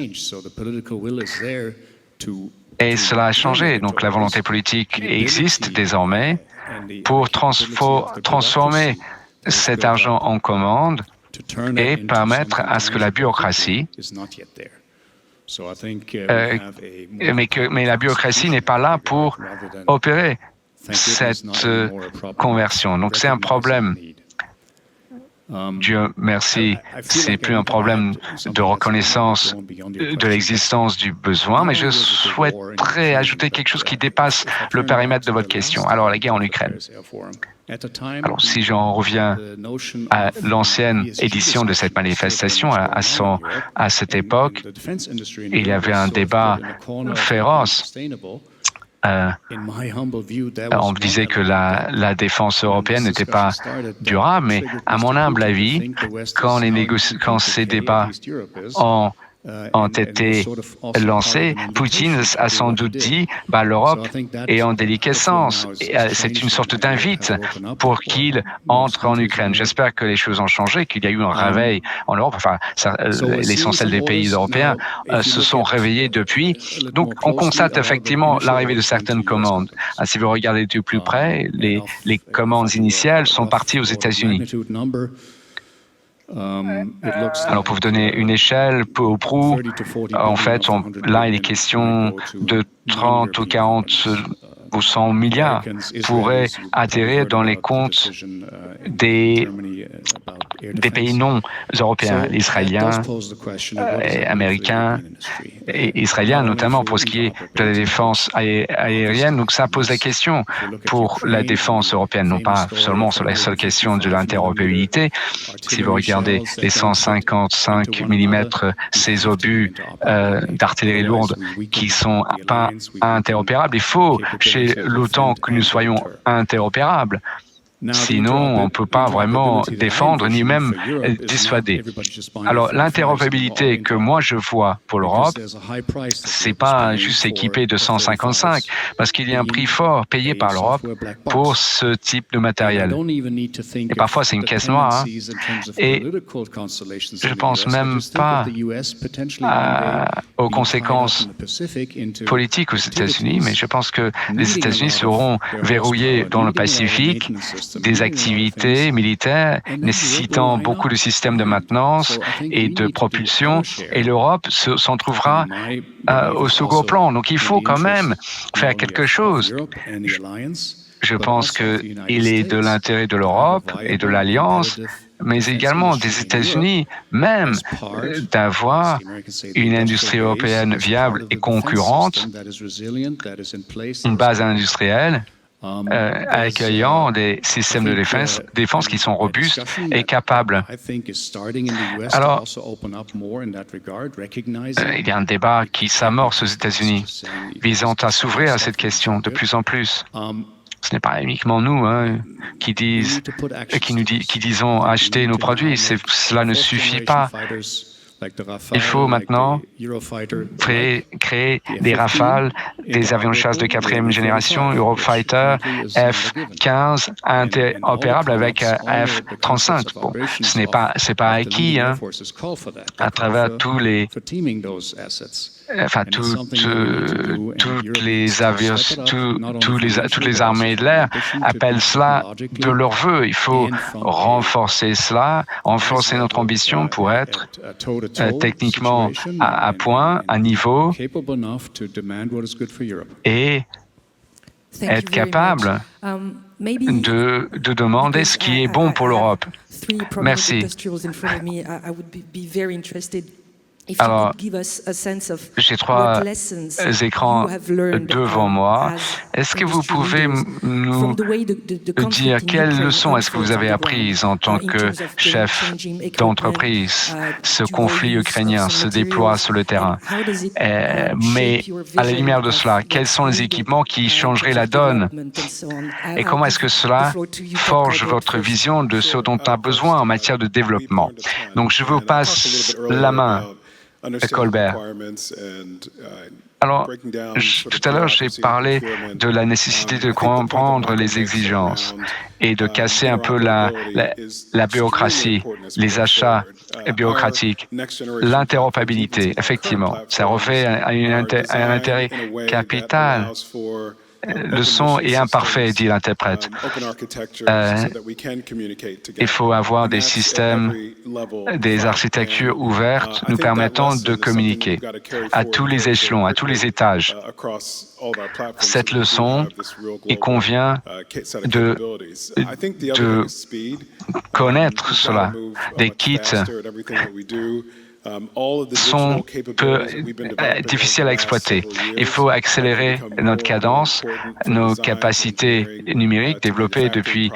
Et cela a changé. Donc la volonté politique existe désormais pour transformer cet argent en commande et permettre à ce que la bureaucratie mais la bureaucratie n'est pas là pour opérer cette conversion. Donc c'est un problème. Dieu merci, c'est plus un problème de reconnaissance de l'existence du besoin, mais je souhaiterais ajouter quelque chose qui dépasse le périmètre de votre question. Alors, la guerre en Ukraine. Alors, si j'en reviens à l'ancienne édition de cette manifestation, à cette époque, il y avait un débat féroce. On disait que la défense européenne n'était pas durable, mais à mon humble avis, quand ces débats ont été lancés, Poutine a sans doute dit l'Europe est en déliquescence. C'est une sorte d'invite pour qu'il entre en Ukraine. J'espère que les choses ont changé, qu'il y a eu un réveil en Europe. Enfin, l'essentiel des pays européens se sont réveillés depuis. Donc, on constate effectivement l'arrivée de certaines commandes. Si vous regardez de plus près, les commandes initiales sont parties aux États-Unis. Alors, pour vous donner une échelle, peu ou prou, en fait, là, il est question de 30 ou 40 ou 100 milliards pourraient atterrir dans les comptes des pays non européens, israéliens, américains et israéliens, notamment pour ce qui est de la défense aérienne. Donc ça pose la question pour la défense européenne, non pas seulement sur la seule question de l'interopérabilité. Si vous regardez les 155 mm, ces obus d'artillerie lourde qui sont pas interopérables, il faut chez l'OTAN que nous soyons interopérables. Sinon, on ne peut pas vraiment défendre ni même dissuader. Alors, l'interopérabilité que moi je vois pour l'Europe, c'est pas juste s'équiper de 155, parce qu'il y a un prix fort payé par l'Europe pour ce type de matériel. Et parfois, c'est une caisse noire. Et je ne pense même pas aux conséquences politiques aux États-Unis, mais je pense que les États-Unis seront verrouillés dans le Pacifique, des activités militaires nécessitant beaucoup de systèmes de maintenance et de propulsion, et l'Europe s'en trouvera au second plan. Donc il faut quand même faire quelque chose. Je pense qu'il est de l'intérêt de l'Europe et de l'Alliance, mais également des États-Unis, même d'avoir une industrie européenne viable et concurrente, une base industrielle, accueillant des systèmes de défense qui sont robustes et capables. Alors, il y a un débat qui s'amorce aux États-Unis visant à s'ouvrir à cette question de plus en plus. Ce n'est pas uniquement nous qui disons acheter nos produits. Cela ne suffit pas. Il faut maintenant créer des Rafales, des avions de chasse de 4e génération, Eurofighter, F-15, interopérables avec F-35. Bon, c'est pas acquis à travers tous les enfin toutes les armées de l'air appellent cela de leur vœu. Il faut renforcer cela, renforcer notre ambition pour être techniquement à point, à niveau, et être capable de demander ce qui est bon pour l'Europe. Merci. Alors, j'ai 3 écrans devant moi. Est-ce que vous pouvez nous dire quelles leçons est-ce que vous avez apprises en tant que chef d'entreprise? Ce conflit ukrainien se déploie sur le terrain. Mais à la lumière de cela, quels sont les équipements qui changeraient la donne? Et comment est-ce que cela forge votre vision de ce dont on a besoin en matière de développement? Donc, je vous passe la main. Colbert. Alors, tout à l'heure, j'ai parlé de la nécessité de comprendre les exigences et de casser un peu la bureaucratie, les achats bureaucratiques, l'interopérabilité. Effectivement, ça refait un intérêt capital. Le son est imparfait, dit l'interprète. Il faut avoir des systèmes, des architectures ouvertes nous permettant de communiquer à tous les échelons, à tous les étages. Cette leçon, il convient de connaître cela. Des kits sont peu difficiles à exploiter. Il faut accélérer notre cadence, nos capacités numériques développées depuis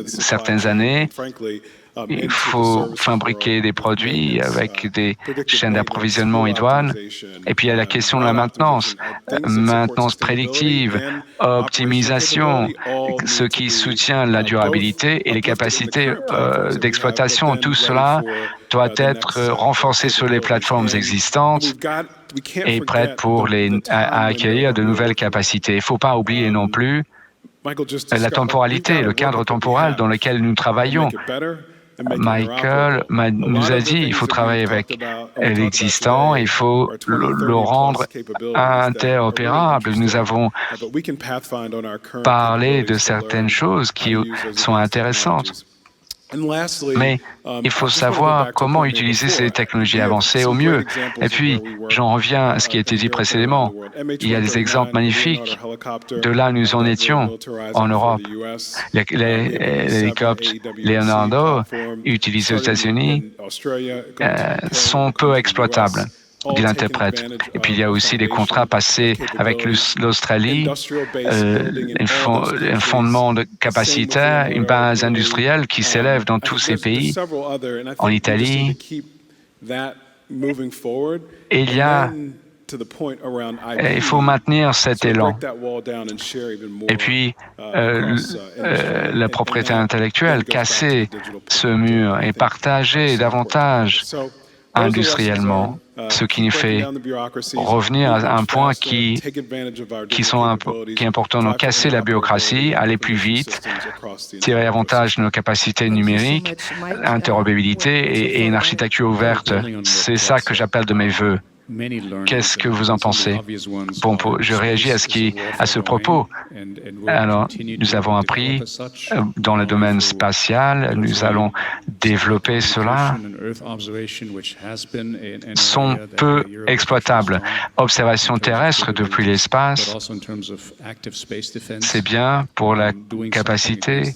certaines années. Il faut fabriquer des produits avec des chaînes d'approvisionnement idoines. Et puis il y a la question de la maintenance prédictive, optimisation, ce qui soutient la durabilité et les capacités d'exploitation. Tout cela doit être renforcé sur les plateformes existantes et prêtes pour à accueillir de nouvelles capacités. Il ne faut pas oublier non plus la temporalité, le cadre temporel dans lequel nous travaillons. Michael nous a dit qu'il faut travailler avec l'existant, il faut le rendre interopérable. Nous avons parlé de certaines choses qui sont intéressantes. Mais il faut savoir comment utiliser ces technologies avancées au mieux. Et puis, j'en reviens à ce qui a été dit précédemment. Il y a des exemples magnifiques. De là, nous en étions en Europe. Les hélicoptères Leonardo, utilisés aux États-Unis, sont peu exploitables, dit l'interprète. Et puis il y a aussi des contrats passés avec l'Australie, un fondement capacitaire, une base industrielle qui s'élève dans tous ces pays, en Italie. Et il faut maintenir cet élan. Et puis, la propriété intellectuelle, casser ce mur et partager davantage industriellement, ce qui nous fait revenir à un point qui est important. Donc, casser la bureaucratie, aller plus vite, tirer avantage de nos capacités numériques, interopérabilité et une architecture ouverte. C'est ça que j'appelle de mes vœux. Qu'est-ce que vous en pensez? Bon, je réagis à ce propos. Alors, nous avons appris dans le domaine spatial, nous allons développer cela, sont peu exploitables. Observation terrestre depuis l'espace, c'est bien pour la capacité,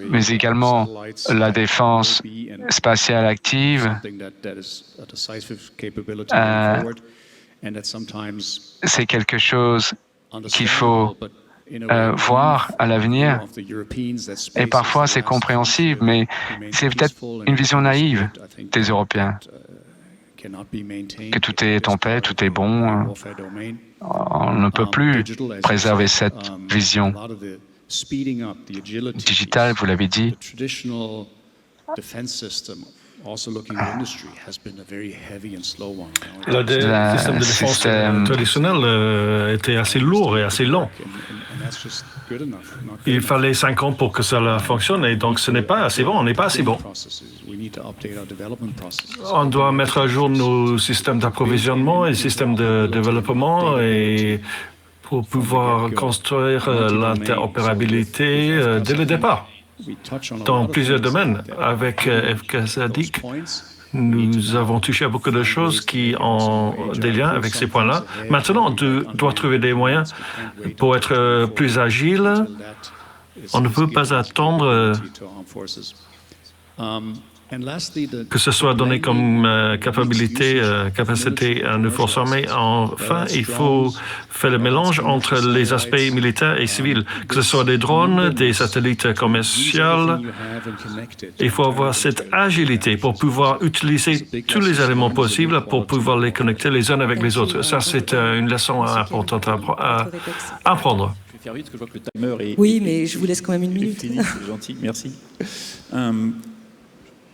mais également la défense spatiale active. C'est quelque chose qu'il faut voir à l'avenir. Et parfois, c'est compréhensible, mais c'est peut-être une vision naïve des Européens. Que tout est en paix, tout est bon. On ne peut plus préserver cette vision. Digital, vous l'avez dit. Le système de défense traditionnel était assez lourd et assez lent. Il fallait 5 ans pour que cela fonctionne et donc ce n'est pas assez bon, on n'est pas assez bon. On doit mettre à jour nos systèmes d'approvisionnement et systèmes de développement et pour pouvoir construire l'interopérabilité dès le départ. Dans plusieurs domaines, avec FKSADIC, nous avons touché à beaucoup de choses qui ont des liens avec ces points-là. Maintenant, on doit trouver des moyens pour être plus agile. On ne peut pas attendre que ce soit donné comme capacité à nos forces armées. Enfin, il faut faire le mélange entre les aspects militaires et civils, que ce soit des drones, des satellites commerciaux. Il faut avoir cette agilité pour pouvoir utiliser tous les éléments possibles pour pouvoir les connecter les uns avec les autres. Ça, c'est une leçon importante à apprendre. Je vais faire vite, parce que je vois que le timer est... Oui, mais je vous laisse quand même une minute. Fini, c'est gentil, merci.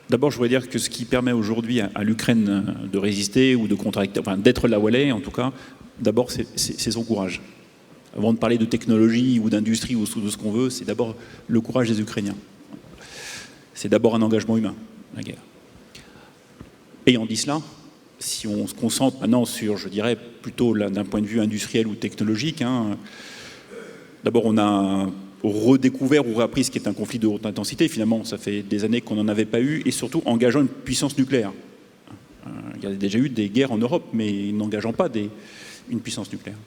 D'abord, je voudrais dire que ce qui permet aujourd'hui à l'Ukraine de résister ou de contracter, enfin d'être là où elle est, en tout cas, d'abord, c'est son courage. Avant de parler de technologie ou d'industrie ou de ce qu'on veut, c'est d'abord le courage des Ukrainiens. C'est d'abord un engagement humain, la guerre. Ayant dit cela, si on se concentre maintenant sur, je dirais, plutôt d'un point de vue industriel ou technologique, d'abord on a redécouvert ou réappris ce qui est un conflit de haute intensité. Finalement, ça fait des années qu'on n'en avait pas eu, et surtout engageant une puissance nucléaire. Il y a déjà eu des guerres en Europe, mais n'engageant pas une puissance nucléaire.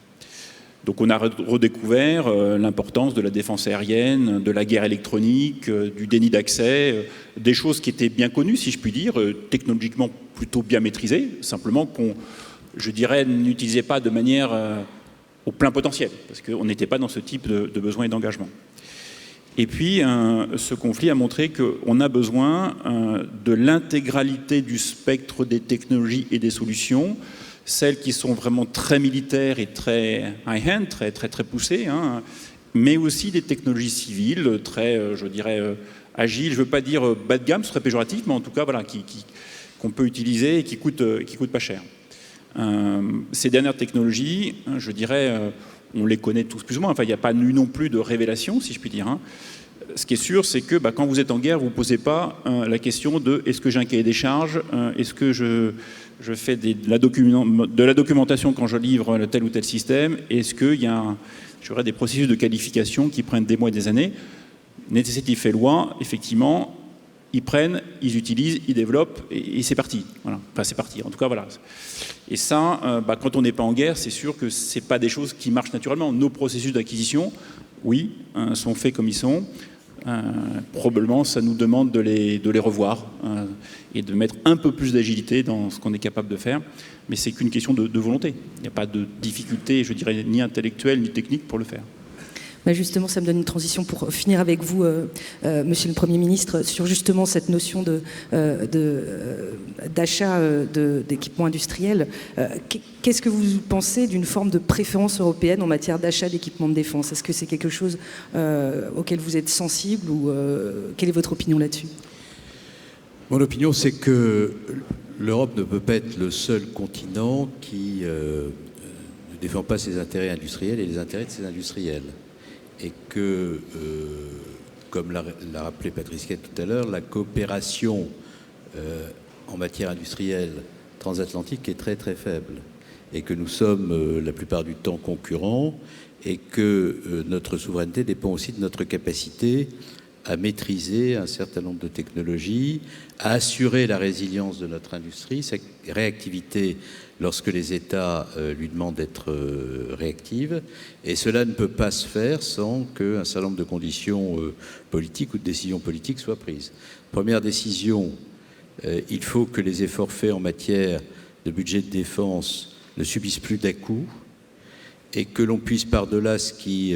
Donc on a redécouvert l'importance de la défense aérienne, de la guerre électronique, du déni d'accès, des choses qui étaient bien connues, si je puis dire, technologiquement plutôt bien maîtrisées, simplement qu'on, je dirais, n'utilisait pas de manière au plein potentiel, parce qu'on n'était pas dans ce type de besoin et d'engagement. Et puis, ce conflit a montré qu'on a besoin de l'intégralité du spectre des technologies et des solutions, celles qui sont vraiment très militaires et très high-end, très poussées, mais aussi des technologies civiles, très, je dirais, agiles. Je ne veux pas dire bas de gamme, ce serait péjoratif, mais en tout cas, voilà, qu'on peut utiliser et qui coûtent pas cher. Ces dernières technologies, je dirais, on les connaît tous plus ou moins. Enfin, il n'y a pas eu non plus de révélation, si je puis dire. Ce qui est sûr, c'est que quand vous êtes en guerre, vous ne posez pas la question de est-ce que j'ai un cahier des charges, est-ce que je fais de la documentation quand je livre tel ou tel système, est-ce qu'il y a des processus de qualification qui prennent des mois et des années. Necessity fait loi, effectivement. Ils prennent, ils utilisent, ils développent, et c'est parti. Voilà. Enfin, c'est parti. En tout cas, voilà. Et ça, quand on n'est pas en guerre, c'est sûr que ce n'est pas des choses qui marchent naturellement. Nos processus d'acquisition, oui, sont faits comme ils sont. Probablement, ça nous demande de les revoir et de mettre un peu plus d'agilité dans ce qu'on est capable de faire. Mais c'est qu'une question de volonté. Il n'y a pas de difficulté, je dirais, ni intellectuelle, ni technique pour le faire. Justement, ça me donne une transition pour finir avec vous, Monsieur le Premier ministre, sur justement cette notion d'achat d'équipements industriels. Qu'est-ce que vous pensez d'une forme de préférence européenne en matière d'achat d'équipements de défense? Est-ce que c'est quelque chose auquel vous êtes sensible ou quelle est votre opinion là-dessus? Mon opinion, c'est que l'Europe ne peut pas être le seul continent qui ne défend pas ses intérêts industriels et les intérêts de ses industriels. Et que, comme l'a rappelé Patrice Kett tout à l'heure, la coopération en matière industrielle transatlantique est très très faible. Et que nous sommes la plupart du temps concurrents et que notre souveraineté dépend aussi de notre capacité à maîtriser un certain nombre de technologies, à assurer la résilience de notre industrie, sa réactivité lorsque les États lui demandent d'être réactive. Et cela ne peut pas se faire sans qu'un certain nombre de conditions politiques ou de décisions politiques soient prises. Première décision, il faut que les efforts faits en matière de budget de défense ne subissent plus d'à-coups et que l'on puisse, par-delà ce qui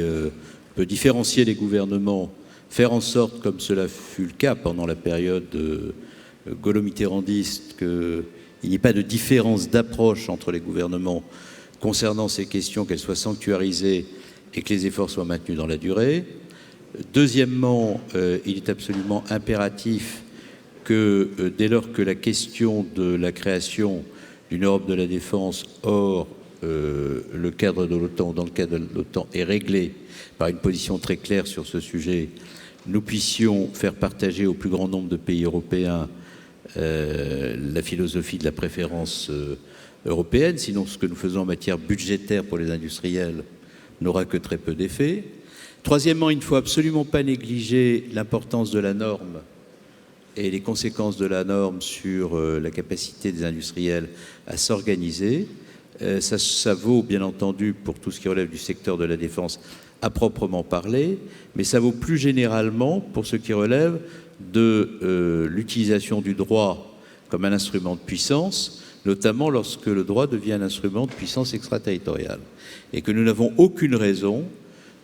peut différencier les gouvernements, faire en sorte, comme cela fut le cas pendant la période gaulo-mitterrandiste, qu'il n'y ait pas de différence d'approche entre les gouvernements concernant ces questions, qu'elles soient sanctuarisées et que les efforts soient maintenus dans la durée. Deuxièmement, il est absolument impératif que dès lors que la question de la création d'une Europe de la défense hors le cadre de l'OTAN ou dans le cadre de l'OTAN est réglée par une position très claire sur ce sujet, nous puissions faire partager au plus grand nombre de pays européens la philosophie de la préférence européenne, sinon ce que nous faisons en matière budgétaire pour les industriels n'aura que très peu d'effet. Troisièmement, il ne faut absolument pas négliger l'importance de la norme et les conséquences de la norme sur la capacité des industriels à s'organiser. Ça vaut bien entendu pour tout ce qui relève du secteur de la défense à proprement parler, mais ça vaut plus généralement pour ce qui relève de l'utilisation du droit comme un instrument de puissance, notamment lorsque le droit devient un instrument de puissance extraterritoriale, et que nous n'avons aucune raison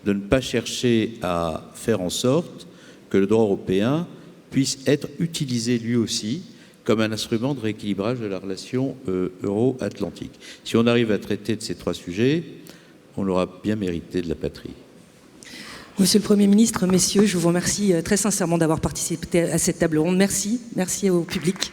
de ne pas chercher à faire en sorte que le droit européen puisse être utilisé lui aussi comme un instrument de rééquilibrage de la relation euro-atlantique. Si on arrive à traiter de ces trois sujets, on l'aura bien mérité de la patrie. Monsieur le Premier ministre, messieurs, je vous remercie très sincèrement d'avoir participé à cette table ronde. Merci au public.